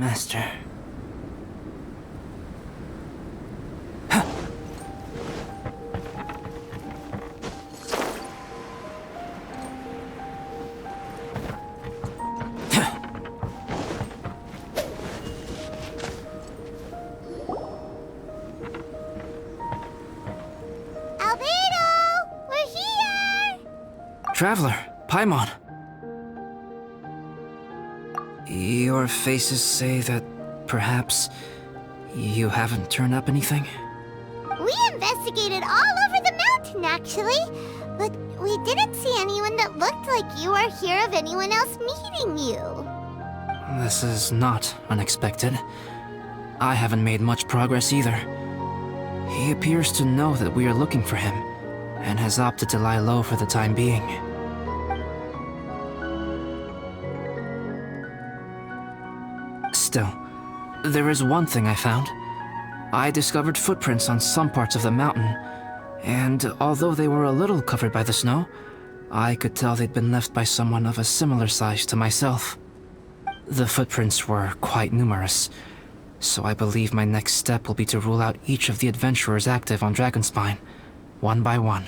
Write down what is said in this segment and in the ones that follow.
Master. Traveler, Paimon. Your faces say that perhaps you haven't turned up anything? We investigated all over the mountain, actually. But we didn't see anyone that looked like you or hear of anyone else meeting you. This is not unexpected. I haven't made much progress either. He appears to know that we are looking for him, and has opted to lie low for the time being. Still, there is one thing I found. I discovered footprints on some parts of the mountain, and although they were a little covered by the snow, I could tell they'd been left by someone of a similar size to myself. The footprints were quite numerous, so I believe my next step will be to rule out each of the adventurers active on Dragonspine, one by one.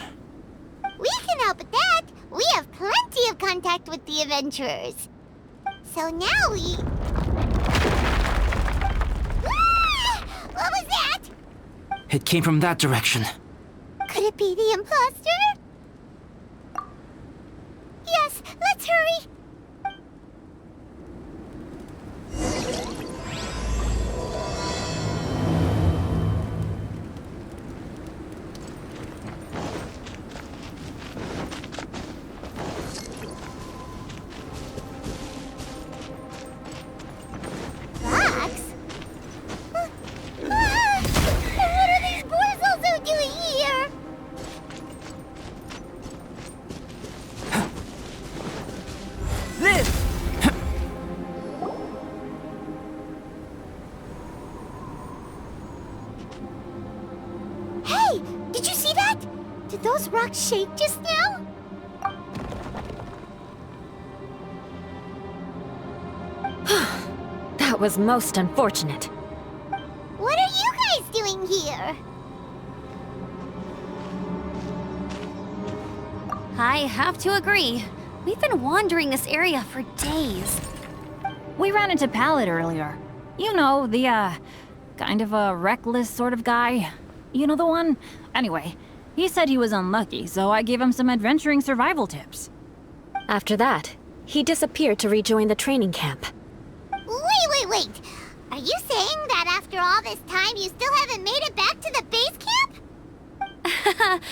We can help with that. We have plenty of contact with the adventurers. So now we... What was that? It came from that direction. Could it be the imposter? Yes, let's hurry. Those rocks shake just now? That was most unfortunate. What are you guys doing here? I have to agree. We've been wandering this area for days. We ran into Pallet earlier. You know, the, kind of a reckless sort of guy. You know the one? Anyway, he said he was unlucky, so I gave him some adventuring survival tips. After that, he disappeared to rejoin the training camp. Wait. Are you saying that after all this time you still haven't made it back to the base camp?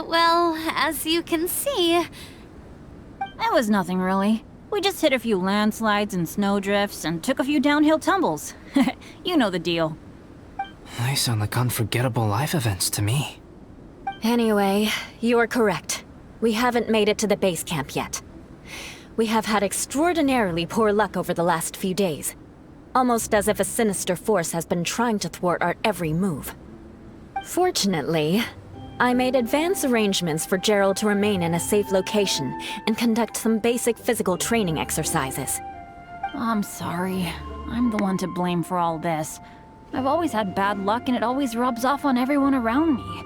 Well, as you can see... It was nothing really. We just hit a few landslides and snowdrifts and took a few downhill tumbles. You know the deal. They sound like unforgettable life events to me. Anyway, you're correct. We haven't made it to the base camp yet. We have had extraordinarily poor luck over the last few days. Almost as if a sinister force has been trying to thwart our every move. Fortunately, I made advance arrangements for Gerald to remain in a safe location and conduct some basic physical training exercises. I'm sorry. I'm the one to blame for all this. I've always had bad luck and it always rubs off on everyone around me.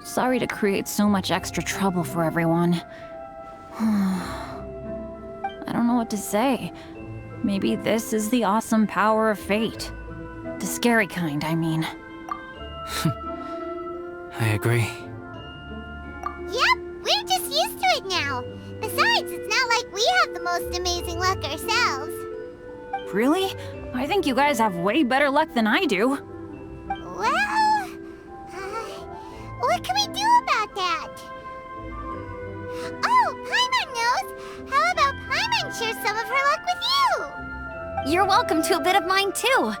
Sorry to create so much extra trouble for everyone. I don't know what to say. Maybe this is the awesome power of fate. The scary kind, I mean. I agree. Yep, we're just used to it now. Besides, it's not like we have the most amazing luck ourselves. Really? I think you guys have way better luck than I do. Well, what can we do about that? Oh, Paimon knows! How about Paimon share some of her luck with you? You're welcome to a bit of mine too.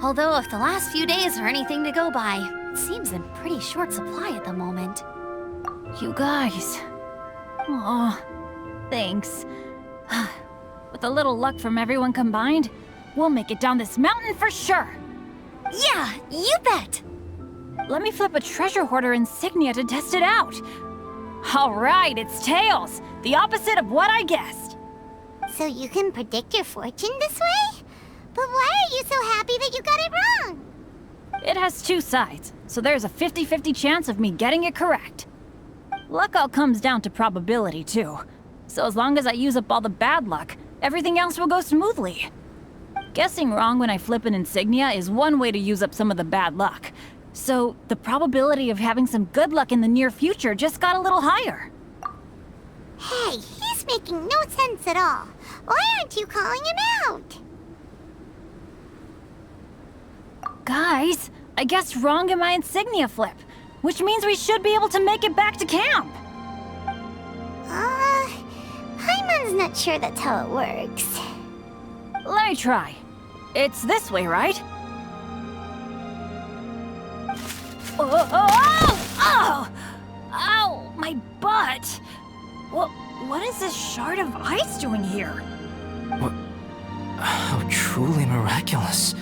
Although if the last few days are anything to go by, it seems in pretty short supply at the moment. You guys. Aw, thanks. With a little luck from everyone combined, we'll make it down this mountain for sure. Yeah, you bet! Let me flip a treasure hoarder insignia to test it out. All right, it's tails. The opposite of what I guessed. So you can predict your fortune this way? But why has two sides, so there's a 50-50 chance of me getting it correct. Luck all comes down to probability, too. So as long as I use up all the bad luck, everything else will go smoothly. Guessing wrong when I flip an insignia is one way to use up some of the bad luck. So the probability of having some good luck in the near future just got a little higher. Hey, he's making no sense at all. Why aren't you calling him out? Guys, I guessed wrong in my insignia flip, which means we should be able to make it back to camp. Paimon's not sure that's how it works. Let me try. It's this way, right? Oh! Ow! My butt! What is this shard of ice doing here? What? How truly miraculous.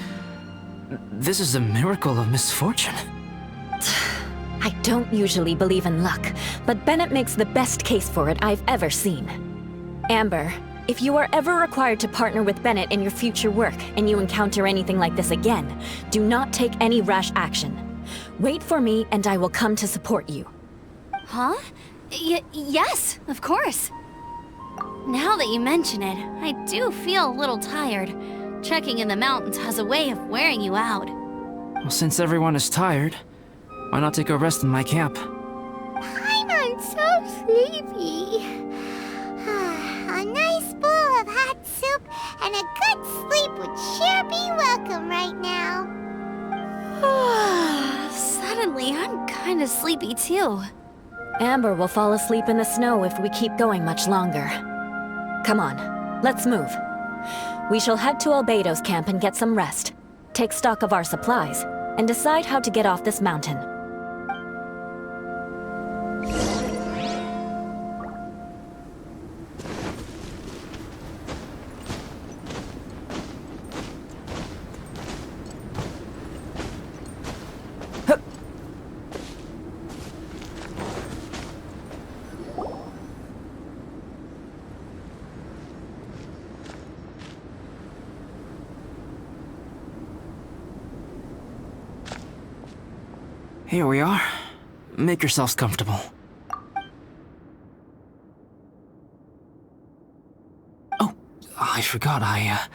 This is a miracle of misfortune. I don't usually believe in luck, but Bennett makes the best case for it I've ever seen. Amber, if you are ever required to partner with Bennett in your future work and you encounter anything like this again, do not take any rash action. Wait for me and I will come to support you. Huh? Yes, of course. Now that you mention it, I do feel a little tired. Trekking in the mountains has a way of wearing you out. Well, since everyone is tired, why not take a rest in my camp? Paimon's so sleepy. A nice bowl of hot soup and a good sleep would sure be welcome right now. Suddenly, I'm kinda sleepy too. Amber will fall asleep in the snow if we keep going much longer. Come on, let's move. We shall head to Albedo's camp and get some rest, take stock of our supplies, and decide how to get off this mountain. Here we are. Make yourselves comfortable. Oh, I forgot I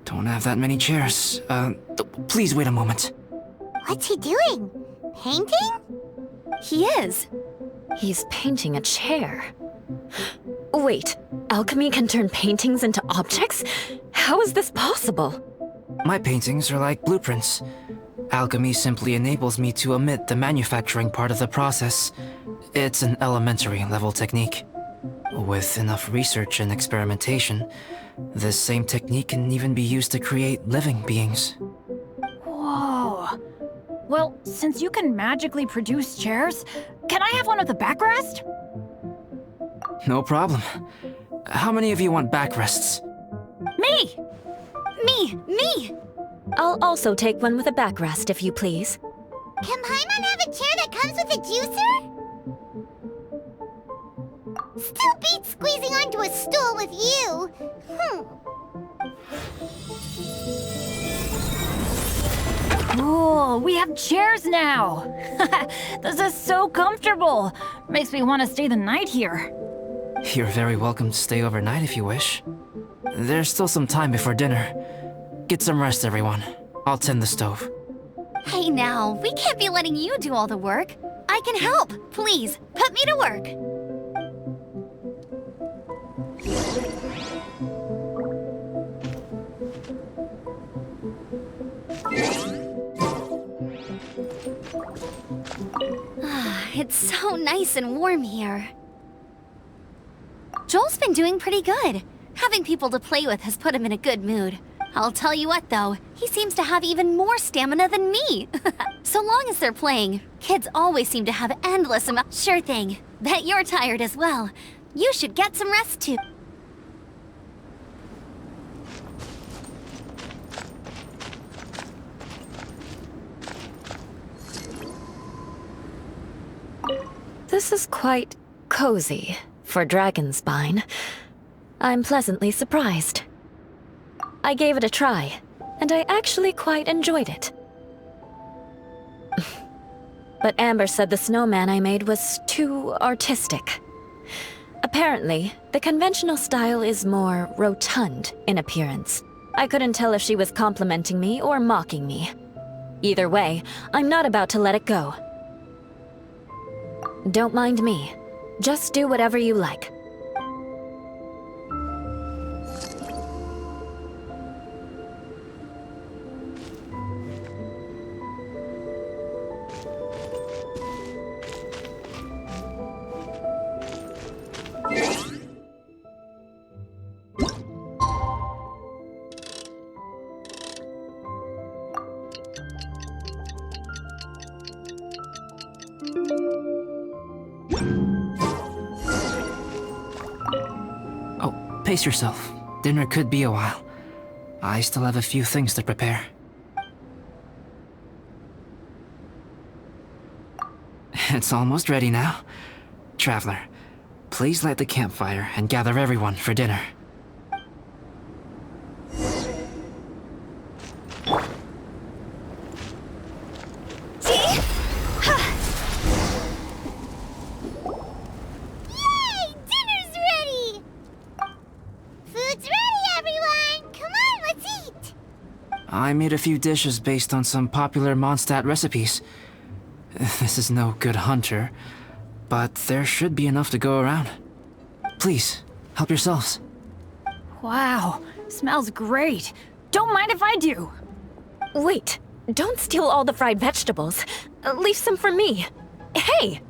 don't have that many chairs. Please wait a moment. What's he doing? Painting? He is. He's painting a chair. Wait, alchemy can turn paintings into objects? How is this possible? My paintings are like blueprints. Alchemy simply enables me to omit the manufacturing part of the process. It's an elementary level technique. With enough research and experimentation, this same technique can even be used to create living beings. Whoa. Well, since you can magically produce chairs, can I have one with a backrest? No problem. How many of you want backrests? Me! Me! I'll also take one with a backrest, if you please. Can Paimon have a chair that comes with a juicer? Still beats squeezing onto a stool with you. Cool, we have chairs now! This is so comfortable! Makes me want to stay the night here. You're very welcome to stay overnight if you wish. There's still some time before dinner. Get some rest, everyone. I'll tend the stove. Hey now, we can't be letting you do all the work. I can help. Please, put me to work. It's so nice and warm here. Joel's been doing pretty good. Having people to play with has put him in a good mood. I'll tell you what though, he seems to have even more stamina than me. So long as they're playing, kids always seem to have endless amount. Sure thing. Bet you're tired as well. You should get some rest too. This is quite cozy for Dragonspine. I'm pleasantly surprised. I gave it a try, and I actually quite enjoyed it. But Amber said the snowman I made was too artistic. Apparently, the conventional style is more rotund in appearance. I couldn't tell if she was complimenting me or mocking me. Either way, I'm not about to let it go. Don't mind me. Just do whatever you like. Oh, pace yourself. Dinner could be a while. I still have a few things to prepare. It's almost ready now. Traveler, please light the campfire and gather everyone for dinner. Yay! Dinner's ready! Food's ready, everyone! Come on, let's eat! I made a few dishes based on some popular Mondstadt recipes. This is no good hunter, but there should be enough to go around. Please, help yourselves. Wow, smells great. Don't mind if I do. Wait, don't steal all the fried vegetables. Leave some for me. Hey!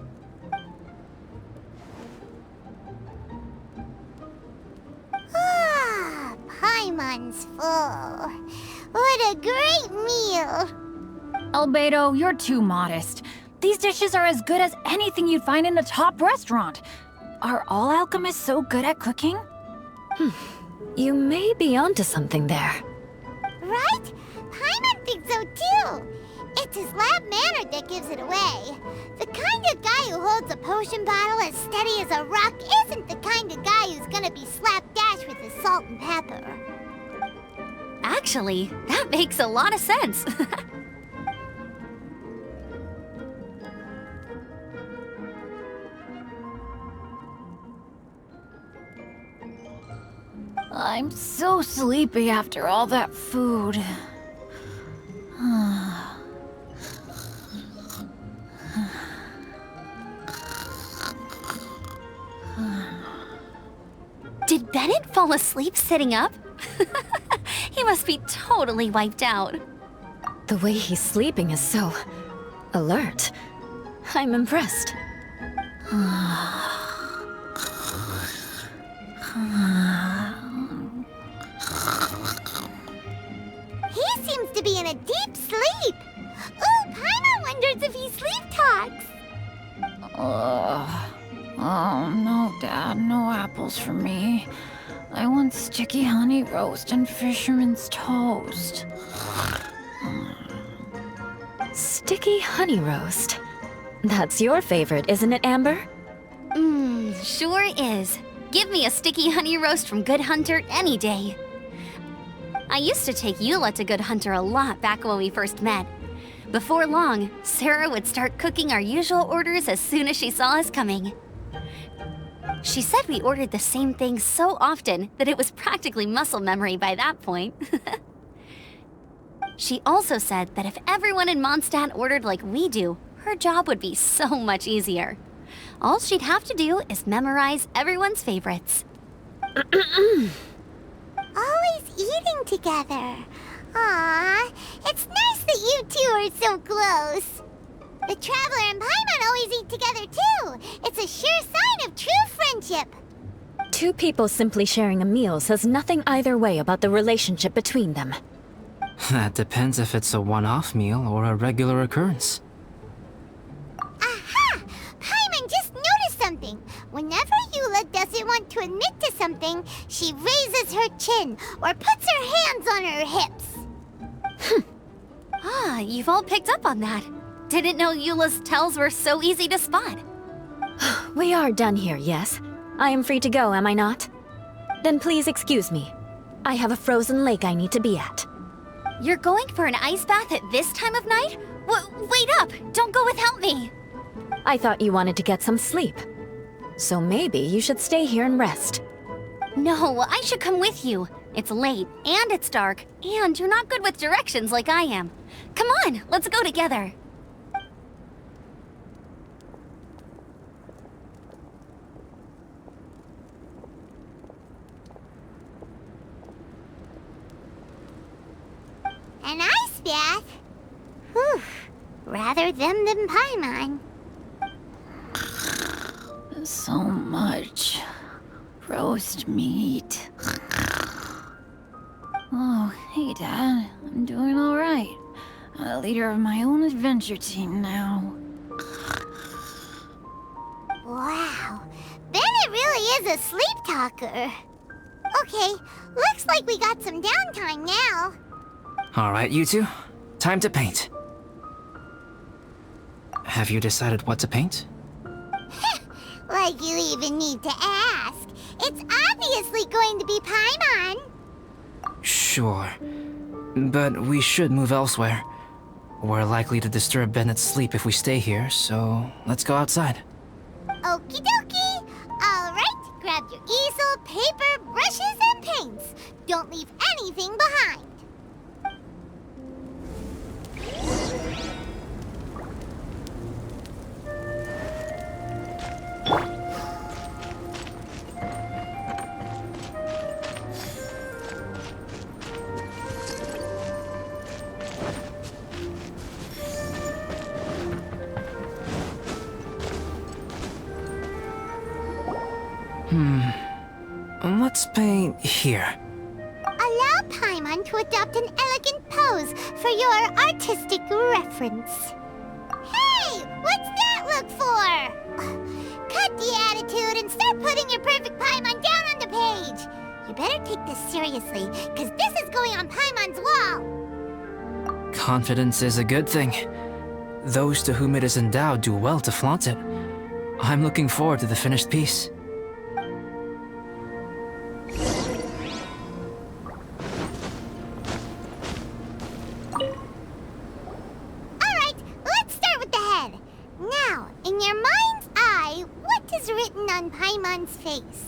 Ah, Paimon's full. What a great meal! Albedo, you're too modest. These dishes are as good as anything you'd find in a top restaurant. Are all alchemists so good at cooking? You may be onto something there. Right? Paimon thinks so too. It's his lab manner that gives it away. The kind of guy who holds a potion bottle as steady as a rock isn't the kind of guy who's gonna be slapdash with his salt and pepper. Actually, that makes a lot of sense. I'm so sleepy after all that food. Did Bennett fall asleep sitting up? He must be totally wiped out. The way he's sleeping is so alert. I'm impressed. He seems to be in a deep sleep. Ooh, Paimon wonders if he sleep talks. Oh, no, Dad, no apples for me. I want sticky honey roast and fisherman's toast. Sticky honey roast. That's your favorite, isn't it, Amber? Sure is. Give me a sticky honey roast from Good Hunter any day. I used to take Eula to Good Hunter a lot back when we first met. Before long, Sarah would start cooking our usual orders as soon as she saw us coming. She said we ordered the same thing so often that it was practically muscle memory by that point. She also said that if everyone in Mondstadt ordered like we do, her job would be so much easier. All she'd have to do is memorize everyone's favorites. Always eating together. Aww, it's nice that you two are so close. The Traveler and Paimon always eat together too. It's a sure sign of true friendship. Two people simply sharing a meal says nothing either way about the relationship between them. That depends if it's a one-off meal or a regular occurrence. Aha! Paimon just noticed something. Whenever Eula doesn't want to admit to something, she raises her chin or puts her hands on her hips. Ah, you've all picked up on that. Didn't know Eula's tells were so easy to spot. We are done here, yes? I am free to go, am I not? Then please excuse me. I have a frozen lake I need to be at. You're going for an ice bath at this time of night? Wait up! Don't go without me! I thought you wanted to get some sleep. So maybe you should stay here and rest. No, I should come with you. It's late, and it's dark, and you're not good with directions like I am. Come on, let's go together. An ice bath? Whew. Rather them than Paimon. So much roast meat. Oh, hey, Dad. I'm doing all right. I'm the leader of my own adventure team now. Wow. Bennett really is a sleep talker. Okay, looks like we got some downtime now. Alright, you two. Time to paint. Have you decided what to paint? Like you even need to ask. It's obviously going to be Paimon. Sure. But we should move elsewhere. We're likely to disturb Bennett's sleep if we stay here, so let's go outside. Okie dokie. Alright, grab your easel, paper, brushes, and paints. Don't leave anything behind. Let's paint here. Allow Paimon to adopt an elegant pose for your artistic reference. Hey, what's that look for? Cut the attitude and start putting your perfect Paimon down on the page. You better take this seriously, because this is going on Paimon's wall. Confidence is a good thing. Those to whom it is endowed do well to flaunt it. I'm looking forward to the finished piece. Alright, let's start with the head. Now, in your mind's eye, what is written on Paimon's face?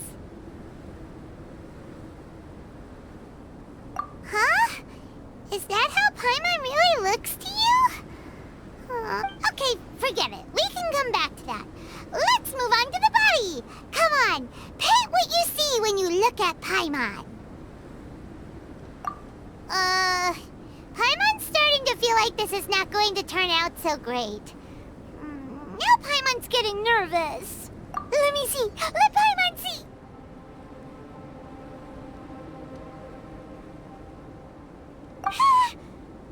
Huh? Is that how Paimon really looks to you? Okay, forget it. We can come back to that. Let's move on to the body. Come on, paint what you see when you look at Paimon. Paimon's starting to feel like this is not going to turn out so great. Now Paimon's getting nervous. Let me see. Let Paimon see.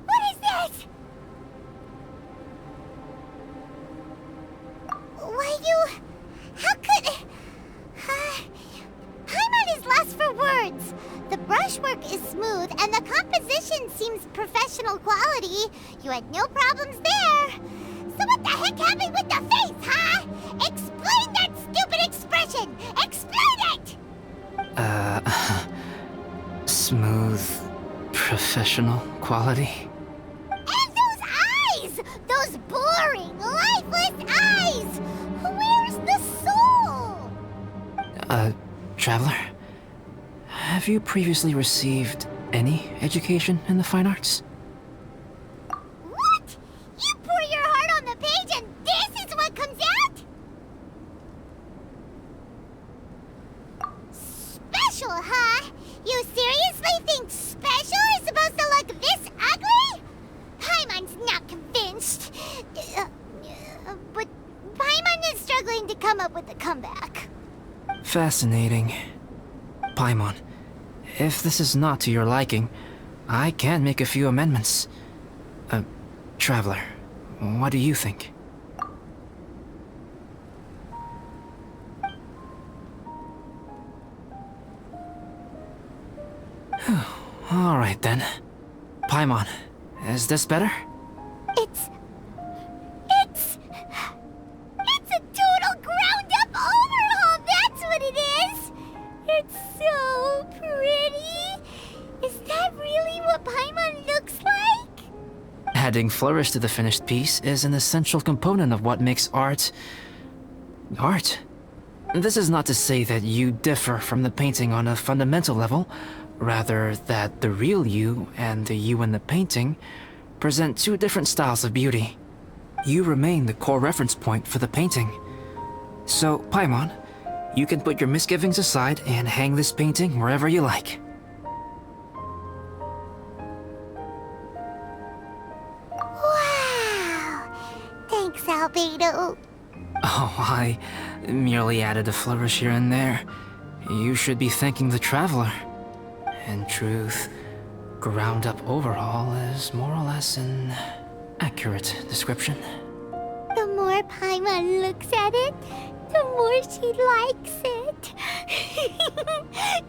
What is this? Why you... How could... Paimon is lost for words. The brushwork is smooth and the composition seems professional quality. You had no problems there. So what the heck happened with the face, huh? Explain that stupid expression! Explain it! Smooth, professional quality. And those eyes! Those boring, lifeless eyes! Where's the soul? Traveler? Have you previously received any education in the fine arts? What? You pour your heart on the page and this is what comes out? Special, huh? You seriously think special is supposed to look this ugly? Paimon's not convinced. But Paimon is struggling to come up with a comeback. Fascinating. Paimon, if this is not to your liking, I can make a few amendments. Traveler, what do you think? Alright then. Paimon, is this better? It's a total ground-up overhaul, that's what it is! It's so pretty! Is that really what Paimon looks like? Adding flourish to the finished piece is an essential component of what makes art... art. This is not to say that you differ from the painting on a fundamental level, rather that the real you and the you in the painting present two different styles of beauty. You remain the core reference point for the painting. So, Paimon, you can put your misgivings aside and hang this painting wherever you like. Wow! Thanks, Albedo. Oh, I merely added a flourish here and there. You should be thanking the Traveler. In truth, ground up overhaul is more or less an accurate description. The more Paimon looks at it, the more she likes it.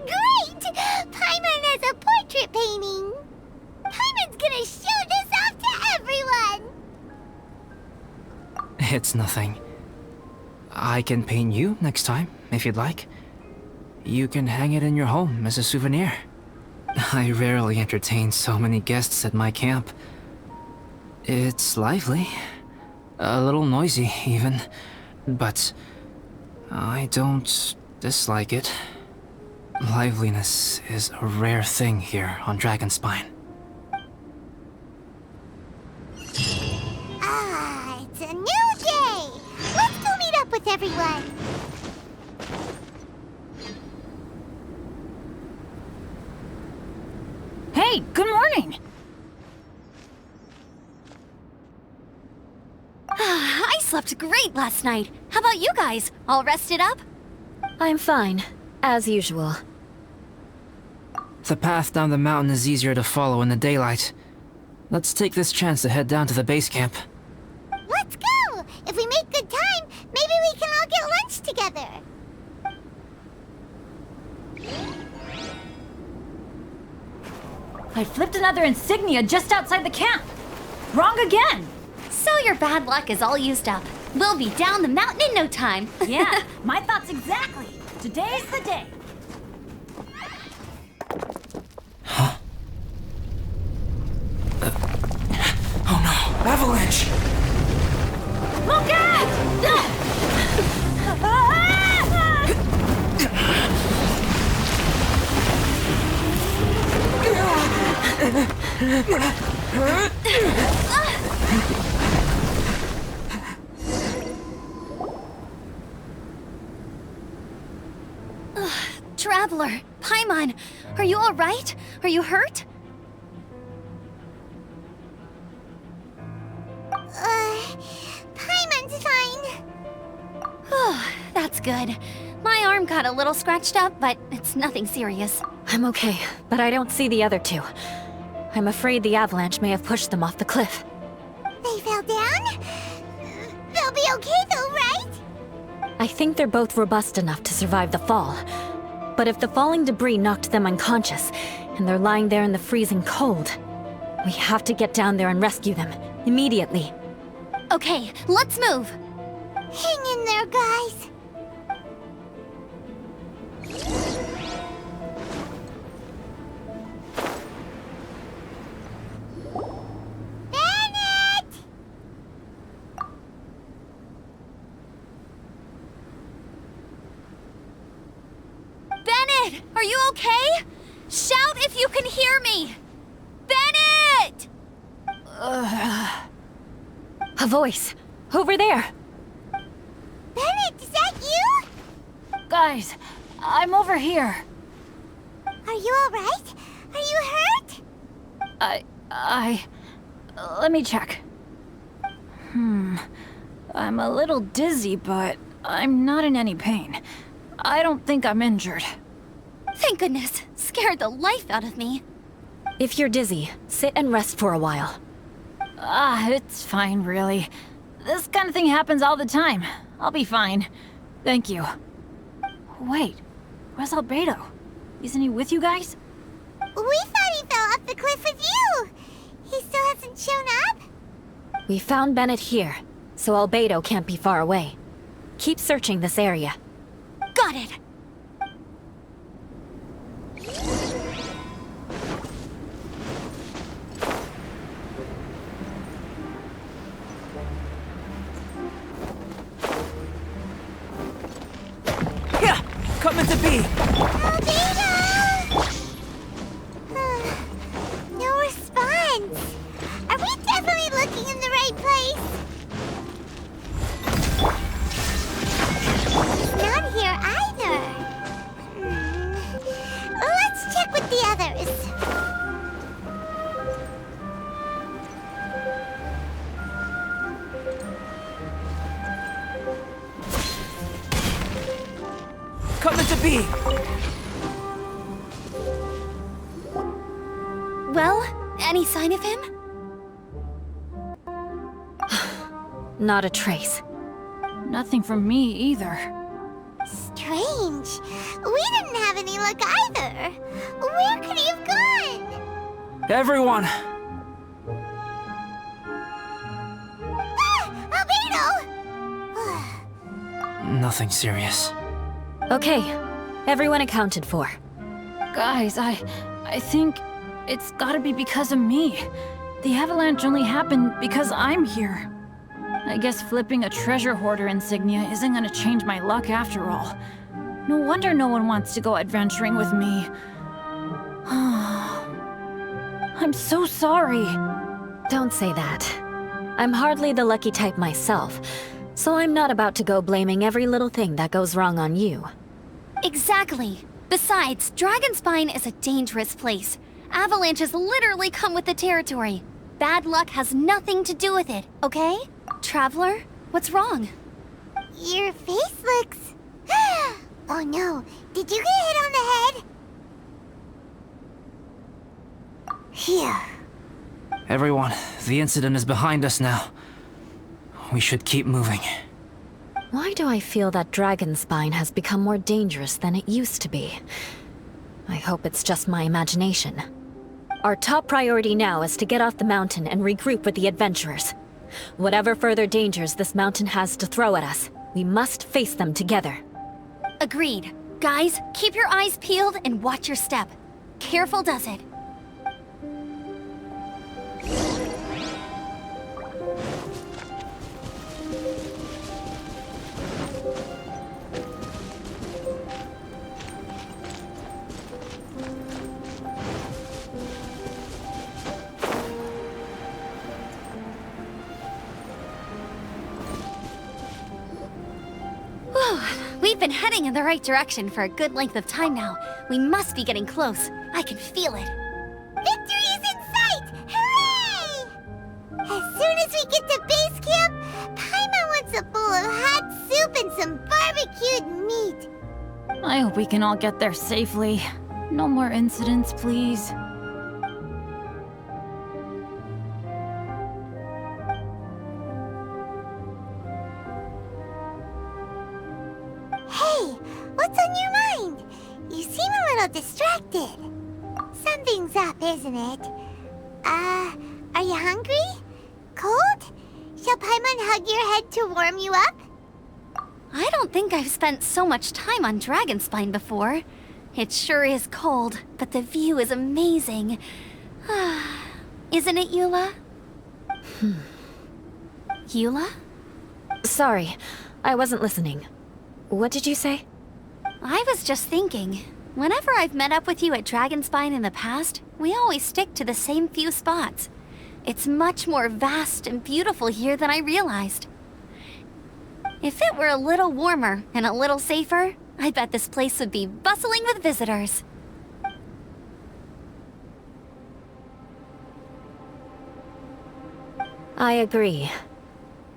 Great! Paimon has a portrait painting. Paimon's gonna show this off to everyone. It's nothing. I can paint you next time, if you'd like. You can hang it in your home as a souvenir. I rarely entertain so many guests at my camp. It's lively. A little noisy, even. But I don't dislike it. Liveliness is a rare thing here on Dragonspine. Ah, it's a new day. Let's go meet up with everyone. Hey, good morning! I slept great last night. How about you guys? All rested up? I'm fine, as usual. The path down the mountain is easier to follow in the daylight. Let's take this chance to head down to the base camp. Let's go. If we make good time, maybe we can all get lunch together. I flipped another insignia just outside the camp! Wrong again! So your bad luck is all used up. We'll be down the mountain in no time. Yeah, my thoughts exactly. Today's the day. Oh no! Avalanche! Look out! Traveler, Paimon, are you all right? Are you hurt? Paimon's fine. Oh, that's good. My arm got a little scratched up, but it's nothing serious. I'm okay, but I don't see the other two. I'm afraid the avalanche may have pushed them off the cliff. They fell down? They'll be okay though, right? I think they're both robust enough to survive the fall. But if the falling debris knocked them unconscious, and they're lying there in the freezing cold, we have to get down there and rescue them, immediately. Okay, let's move. Hang in there, guys. Bennett! Bennett, are you okay? Shout if you can hear me! Bennett! A voice! Over there! Bennett, is that you? Guys, I'm over here. Are you alright? Are you hurt? Let me check. I'm a little dizzy, but I'm not in any pain. I don't think I'm injured. Thank goodness. Scared the life out of me. If you're dizzy, sit and rest for a while. It's fine, really. This kind of thing happens all the time. I'll be fine. Thank you. Wait, where's Albedo? Isn't he with you guys? We thought he fell off the cliff with you. He still hasn't shown up? We found Bennett here, so Albedo can't be far away. Keep searching this area. Got it. Coming to be! Albedo! No response. Are we definitely looking in the right place? He's not here either. Let's check with the others. Coming to be! Well, any sign of him? Not a trace. Nothing from me either. Strange. We didn't have any luck either. Where could he have gone? Everyone! Ah! Albedo! Nothing serious. Okay, everyone accounted for. Guys, I think it's gotta be because of me. The avalanche only happened because I'm here. I guess flipping a treasure hoarder insignia isn't gonna change my luck after all. No wonder no one wants to go adventuring with me. I'm so sorry. Don't say that. I'm hardly the lucky type myself, so I'm not about to go blaming every little thing that goes wrong on you. Exactly. Besides, Dragonspine is a dangerous place. Avalanches literally come with the territory. Bad luck has nothing to do with it, okay? Traveler, what's wrong? Your face looks... Oh no, did you get hit on the head? Here. Everyone, the incident is behind us now. We should keep moving. Why do I feel that Dragonspine has become more dangerous than it used to be? I hope it's just my imagination. Our top priority now is to get off the mountain and regroup with the adventurers. Whatever further dangers this mountain has to throw at us, we must face them together. Agreed. Guys, keep your eyes peeled and watch your step. Careful does it. We've been heading in the right direction for a good length of time now. We must be getting close. I can feel it. Victory is in sight! Hooray! As soon as we get to base camp, Paimon wants a bowl of hot soup and some barbecued meat. I hope we can all get there safely. No more incidents, please. Hey, what's on your mind? You seem a little distracted. Something's up, isn't it? Are you hungry? Cold? Shall Paimon hug your head to warm you up? I don't think I've spent so much time on Dragonspine before. It sure is cold, but the view is amazing. Isn't it, Eula? Eula? Sorry, I wasn't listening. What did you say? I was just thinking. Whenever I've met up with you at Dragonspine in the past, we always stick to the same few spots. It's much more vast and beautiful here than I realized. If it were a little warmer and a little safer, I bet this place would be bustling with visitors. I agree.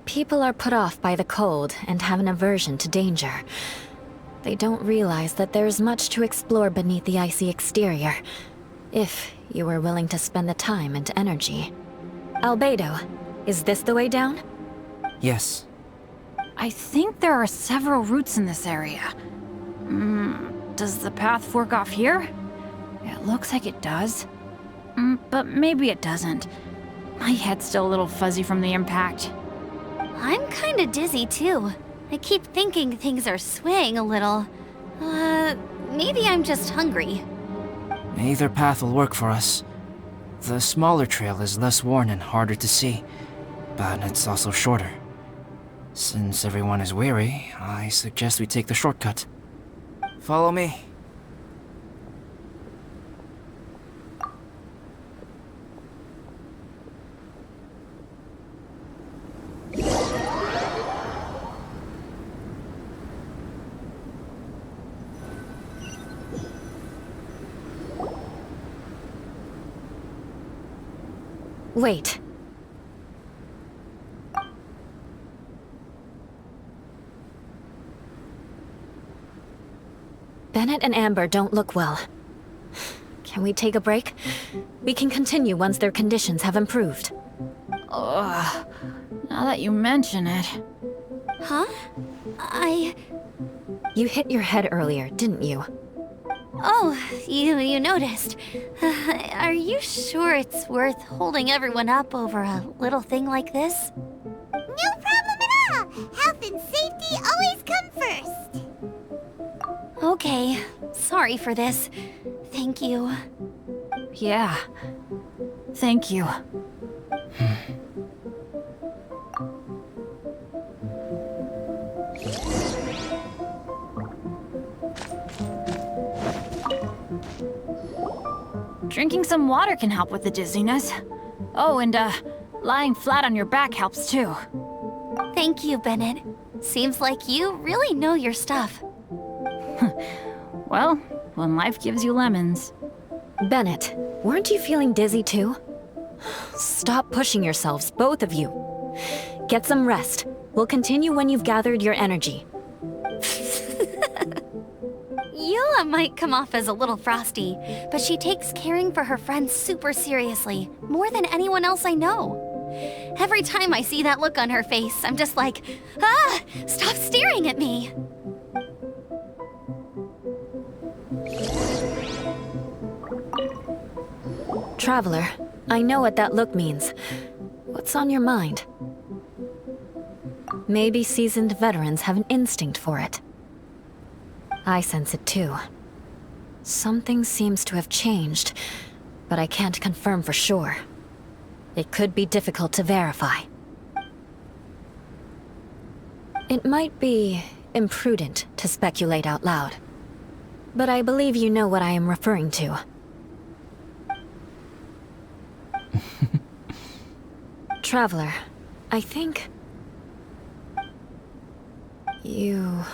People are put off by the cold and have an aversion to danger. They don't realize that there's much to explore beneath the icy exterior, if you were willing to spend the time and energy. Albedo, is this the way down? Yes. I think there are several routes in this area. Does the path fork off here? It looks like it does. But maybe it doesn't. My head's still a little fuzzy from the impact. I'm kinda dizzy too. I keep thinking things are swaying a little. Maybe I'm just hungry. Either path will work for us. The smaller trail is less worn and harder to see, but it's also shorter. Since everyone is weary, I suggest we take the shortcut. Follow me. Wait. Bennett and Amber don't look well. Can we take a break? We can continue once their conditions have improved. Ugh. Now that you mention it. Huh? You hit your head earlier, didn't you? Oh, you noticed. Are you sure it's worth holding everyone up over a little thing like this? No problem at all! Health and safety always come first! Okay, sorry for this. Thank you. Yeah. Thank you. Drinking some water can help with the dizziness. Oh, and lying flat on your back helps too. Thank you, Bennett. Seems like you really know your stuff. Well, when life gives you lemons. Bennett, weren't you feeling dizzy too? Stop pushing yourselves, both of you. Get some rest. We'll continue when you've gathered your energy. Yula might come off as a little frosty, but she takes caring for her friends super seriously, more than anyone else I know. Every time I see that look on her face, I'm just like, ah, stop staring at me. Traveler, I know what that look means. What's on your mind? Maybe seasoned veterans have an instinct for it. I sense it too. Something seems to have changed, but I can't confirm for sure. It could be difficult to verify. It might be imprudent to speculate out loud, but I believe you know what I am referring to. Traveler, I think... you...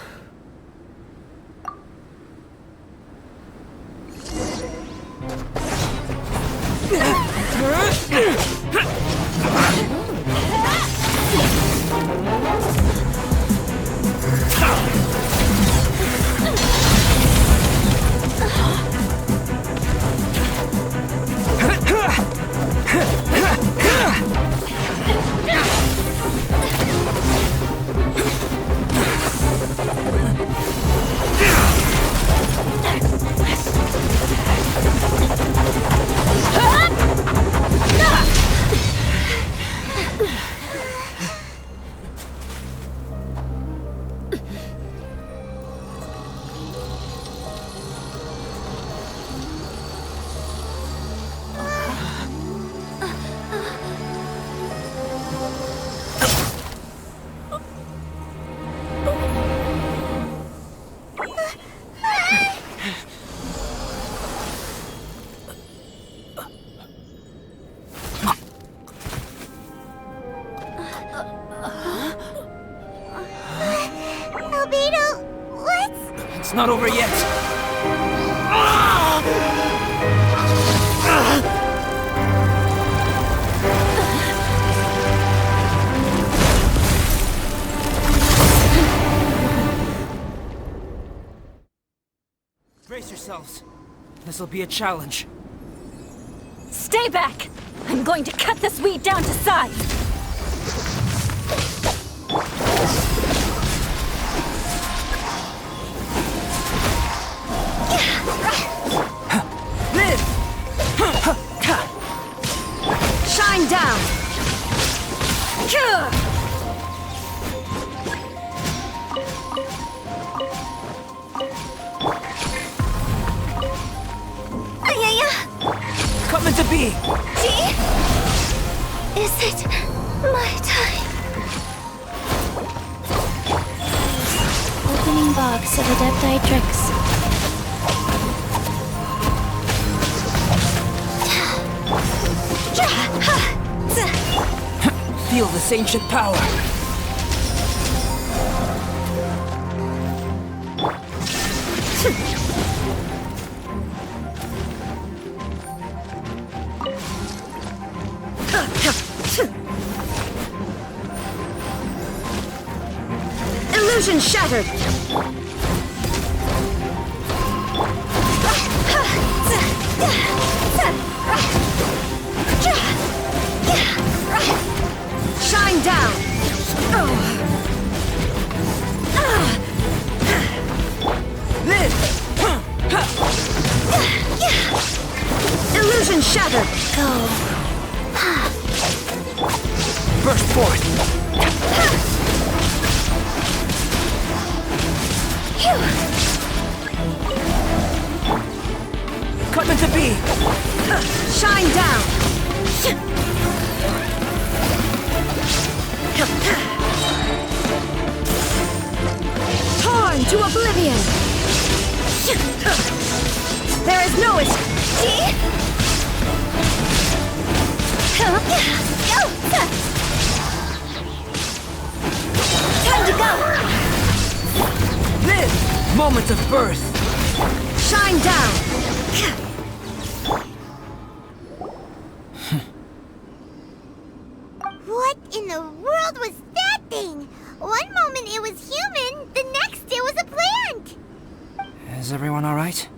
It's not over yet. Brace yourselves. This'll be a challenge. Stay back! I'm going to cut this weed down to size! Shine down! Come into being! Is it my time? Opening box of Adepti tricks. Feel this ancient power. Illusion shattered! Shine down! Illusion shattered! Burst forth. Cut into B. Shine down! Torn to oblivion! There is no escape! Time to go! Live! Moment of birth. Shine down! What in the world was that thing? One moment it was human, the next it was a plant! Is everyone all right?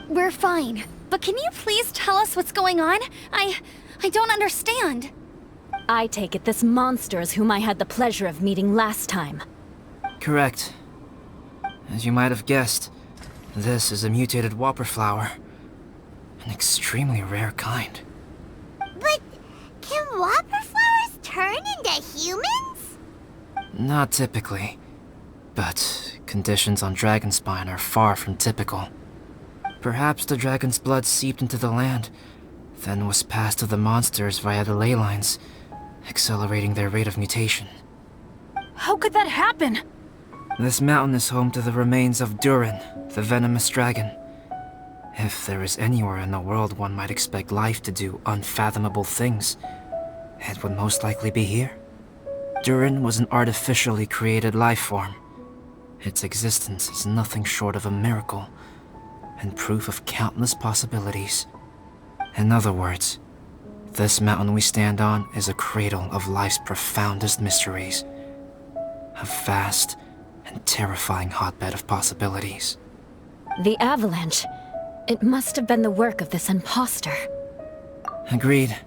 We're fine. But can you please tell us what's going on? I don't understand. I take it this monster is whom I had the pleasure of meeting last time. Correct. As you might have guessed, this is a mutated whopper flower. An extremely rare kind. But can whopper flowers turn into humans? Not typically, but conditions on Dragonspine are far from typical. Perhaps the dragon's blood seeped into the land, then was passed to the monsters via the ley lines, accelerating their rate of mutation. How could that happen? This mountain is home to the remains of Durin, the venomous dragon. If there is anywhere in the world one might expect life to do unfathomable things, it would most likely be here. Durin was an artificially created life form. Its existence is nothing short of a miracle, and proof of countless possibilities. In other words, this mountain we stand on is a cradle of life's profoundest mysteries. A vast and terrifying hotbed of possibilities. The avalanche. It must have been the work of this imposter. Agreed.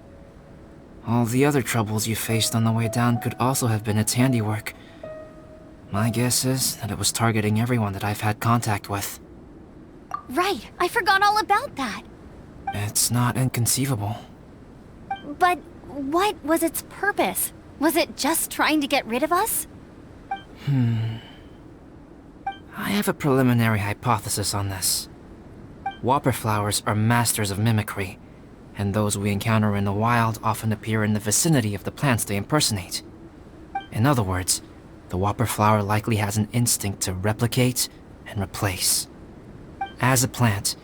All the other troubles you faced on the way down could also have been its handiwork. My guess is that it was targeting everyone that I've had contact with. Right, I forgot all about that. It's not inconceivable. But what was its purpose? Was it just trying to get rid of us? I have a preliminary hypothesis on this. Whopper flowers are masters of mimicry, and those we encounter in the wild often appear in the vicinity of the plants they impersonate. In other words, the whopper flower likely has an instinct to replicate and replace. As a plant,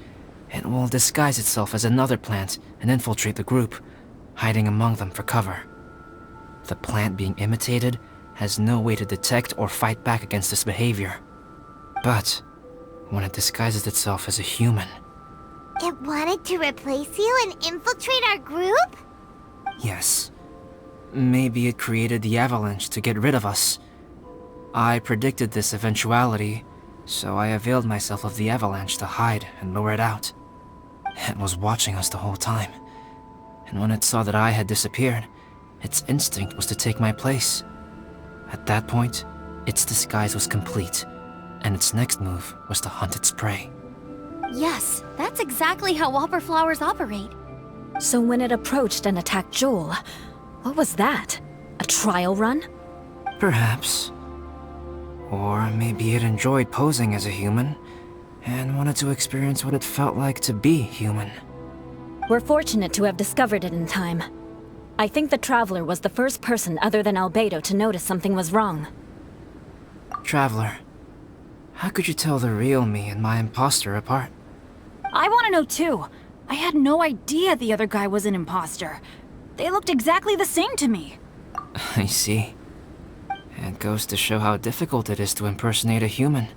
it will disguise itself as another plant and infiltrate the group, hiding among them for cover. The plant being imitated has no way to detect or fight back against this behavior. But when it disguises itself as a human... It wanted to replace you and infiltrate our group? Yes. Maybe it created the avalanche to get rid of us. I predicted this eventuality, so I availed myself of the avalanche to hide and lure it out. It was watching us the whole time, and when it saw that I had disappeared, its instinct was to take my place. At that point, its disguise was complete, and its next move was to hunt its prey. Yes, that's exactly how whopper flowers operate. So when it approached and attacked Joel, what was that? A trial run? Perhaps. Or maybe it enjoyed posing as a human, and wanted to experience what it felt like to be human. We're fortunate to have discovered it in time. I think the Traveler was the first person other than Albedo to notice something was wrong. Traveler, how could you tell the real me and my imposter apart? I want to know too. I had no idea the other guy was an imposter. They looked exactly the same to me. I see. It goes to show how difficult it is to impersonate a human.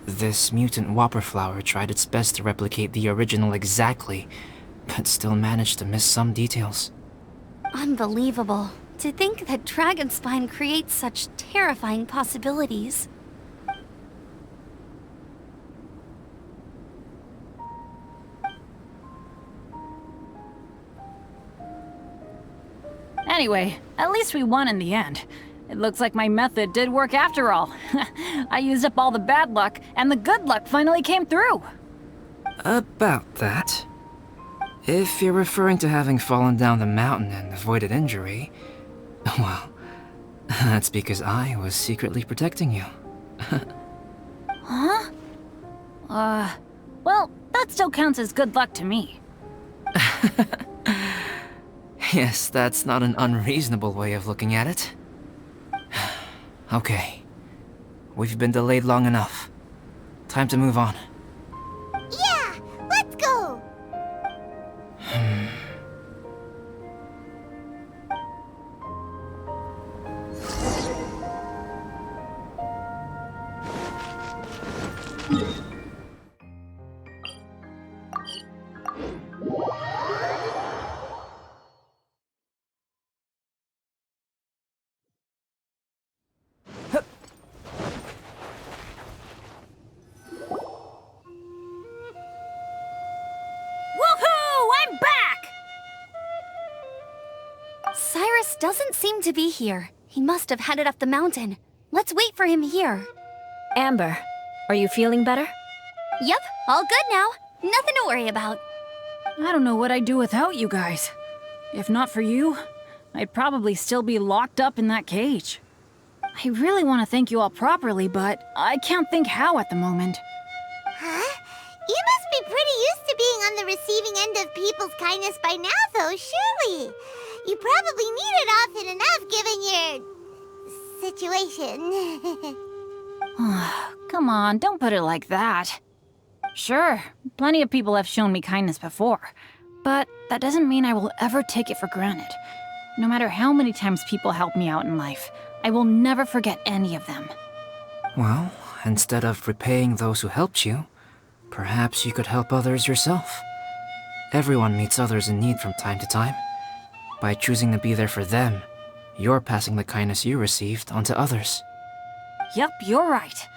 This mutant whopper flower tried its best to replicate the original exactly, but still managed to miss some details. Unbelievable. To think that Dragonspine creates such terrifying possibilities. Anyway, at least we won in the end. It looks like my method did work after all. I used up all the bad luck, and the good luck finally came through. About that. If you're referring to having fallen down the mountain and avoided injury, well, that's because I was secretly protecting you. Huh? Well, that still counts as good luck to me. Yes, that's not an unreasonable way of looking at it. Okay. We've been delayed long enough. Time to move on. Yeah, let's go! Woohoo! I'm back! Cyrus doesn't seem to be here. He must have headed up the mountain. Let's wait for him here. Amber, are you feeling better? Yep, all good now. Nothing to worry about. I don't know what I'd do without you guys. If not for you, I'd probably still be locked up in that cage. I really want to thank you all properly, but I can't think how at the moment. Huh? You must be pretty used to being on the receiving end of people's kindness by now, though, surely. You probably need it often enough, given your situation. Come on, don't put it like that. Sure, plenty of people have shown me kindness before, but that doesn't mean I will ever take it for granted. No matter how many times people help me out in life, I will never forget any of them. Well, instead of repaying those who helped you, perhaps you could help others yourself. Everyone meets others in need from time to time. By choosing to be there for them, you're passing the kindness you received onto others. Yep, you're right.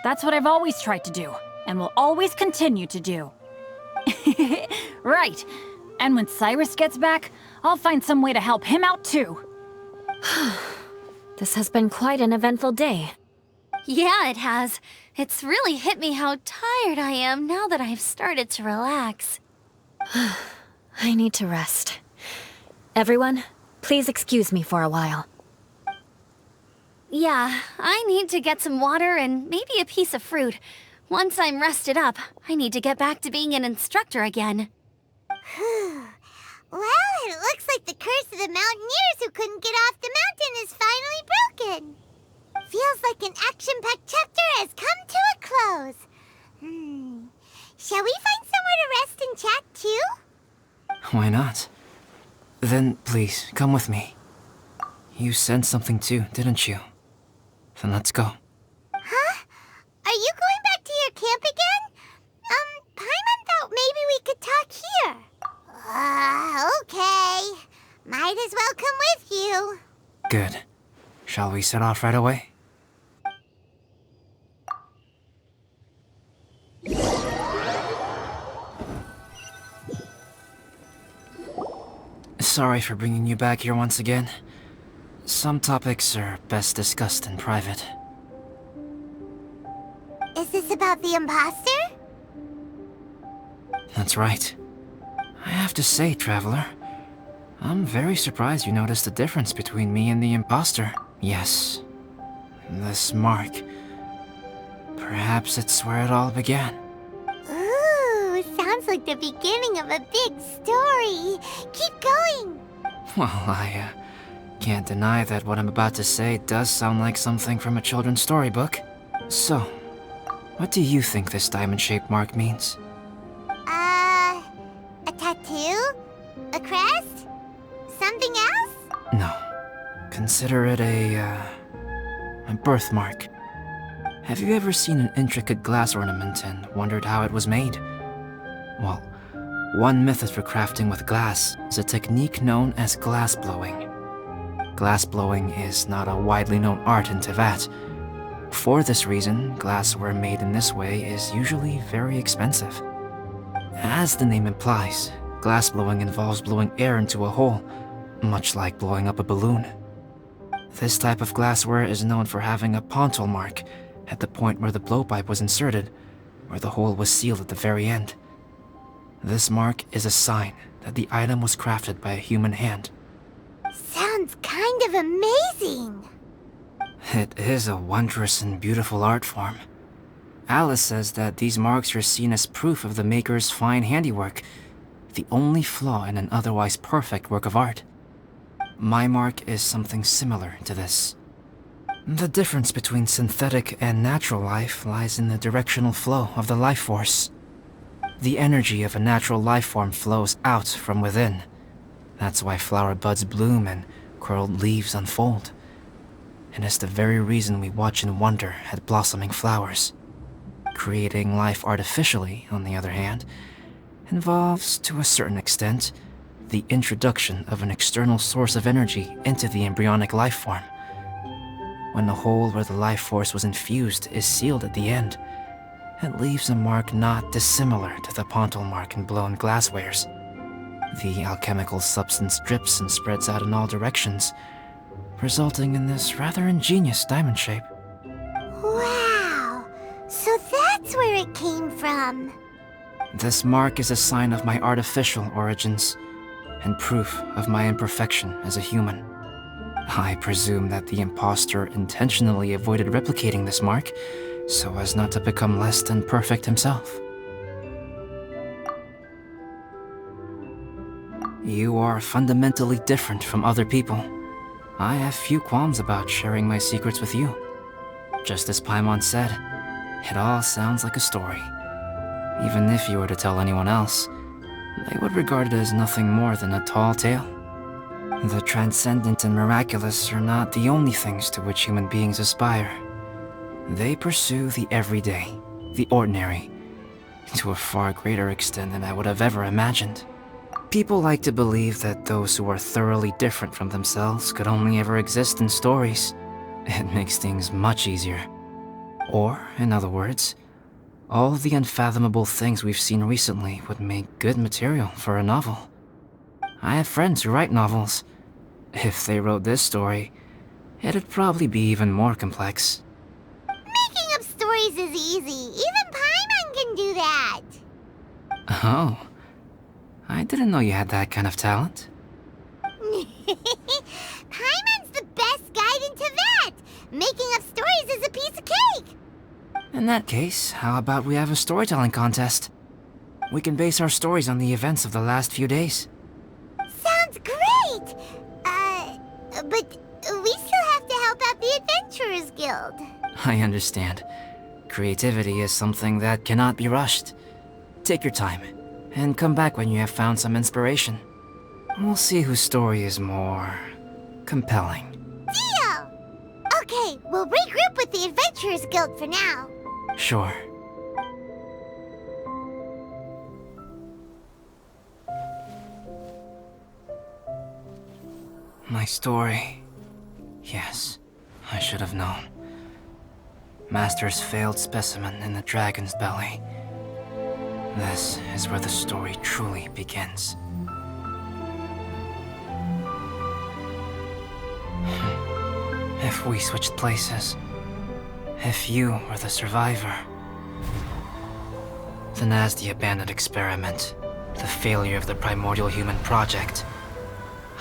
That's what I've always tried to do, and will always continue to do. Right. And when Cyrus gets back, I'll find some way to help him out too. This has been quite an eventful day. Yeah, it has. It's really hit me how tired I am now that I've started to relax. I need to rest. Everyone, please excuse me for a while. Yeah, I need to get some water and maybe a piece of fruit. Once I'm rested up, I need to get back to being an instructor again. Well, it looks like the curse of the mountaineers who couldn't get off the mountain is finally broken. Feels like an action-packed chapter has come to a close. Shall we find somewhere to rest and chat too? Why not? Then please, come with me. You sensed something too, didn't you? Then let's go. Huh? Are you going back to your camp again? Paimon thought maybe we could talk here. Okay. Might as well come with you. Good. Shall we set off right away? Sorry for bringing you back here once again. Some topics are best discussed in private. Is this about the imposter? That's right. I have to say, Traveler, I'm very surprised you noticed the difference between me and the imposter. Yes, this mark. Perhaps it's where it all began. Ooh, sounds like the beginning of a big story. Keep going. Well, I can't deny that what I'm about to say does sound like something from a children's storybook. So, what do you think this diamond-shaped mark means? A tattoo? A crest? No. Consider it a birthmark. Have you ever seen an intricate glass ornament and wondered how it was made? Well, one method for crafting with glass is a technique known as glass blowing. Glass blowing is not a widely known art in Teyvat. For this reason, glassware made in this way is usually very expensive. As the name implies, glass blowing involves blowing air into a hole, much like blowing up a balloon. This type of glassware is known for having a pontal mark at the point where the blowpipe was inserted, where the hole was sealed at the very end. This mark is a sign that the item was crafted by a human hand. Sounds kind of amazing. It is a wondrous and beautiful art form. Alice says that these marks are seen as proof of the maker's fine handiwork, the only flaw in an otherwise perfect work of art. My mark is something similar to this. The difference between synthetic and natural life lies in the directional flow of the life force. The energy of a natural life form flows out from within. That's why flower buds bloom and curled leaves unfold. And it's the very reason we watch and wonder at blossoming flowers. Creating life artificially, on the other hand, involves, to a certain extent, the introduction of an external source of energy into the embryonic life form. When the hole where the life force was infused is sealed at the end, it leaves a mark not dissimilar to the pontal mark in blown glasswares. The alchemical substance drips and spreads out in all directions, resulting in this rather ingenious diamond shape. Wow, so that's where it came from. This mark is a sign of my artificial origins, and proof of my imperfection as a human. I presume that the impostor intentionally avoided replicating this mark, so as not to become less than perfect himself. You are fundamentally different from other people. I have few qualms about sharing my secrets with you. Just as Paimon said, it all sounds like a story. Even if you were to tell anyone else, they would regard it as nothing more than a tall tale. The transcendent and miraculous are not the only things to which human beings aspire. They pursue the everyday, the ordinary, to a far greater extent than I would have ever imagined. People like to believe that those who are thoroughly different from themselves could only ever exist in stories. It makes things much easier. Or, in other words, all of the unfathomable things we've seen recently would make good material for a novel. I have friends who write novels. If they wrote this story, it'd probably be even more complex. Making up stories is easy. Even Paimon can do that. Oh, I didn't know you had that kind of talent. Paimon's the best guide in Teyvat. Making up stories is a piece of cake. In that case, how about we have a storytelling contest? We can base our stories on the events of the last few days. Sounds great! But we still have to help out the Adventurers Guild. I understand. Creativity is something that cannot be rushed. Take your time, and come back when you have found some inspiration. We'll see whose story is more compelling. Deal! Okay, we'll regroup with the Adventurers Guild for now. Sure. My story. Yes, I should have known. Master's failed specimen in the dragon's belly. This is where the story truly begins. If we switched places, if you were the survivor, then as the abandoned experiment, the failure of the primordial human project,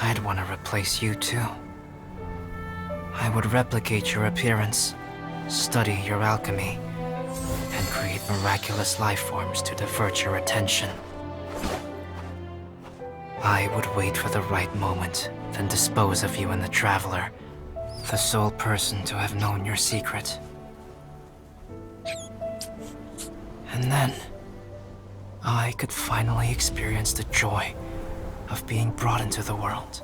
I'd want to replace you too. I would replicate your appearance, study your alchemy, and create miraculous life forms to divert your attention. I would wait for the right moment, then dispose of you in the Traveler, the sole person to have known your secret. And then, I could finally experience the joy of being brought into the world.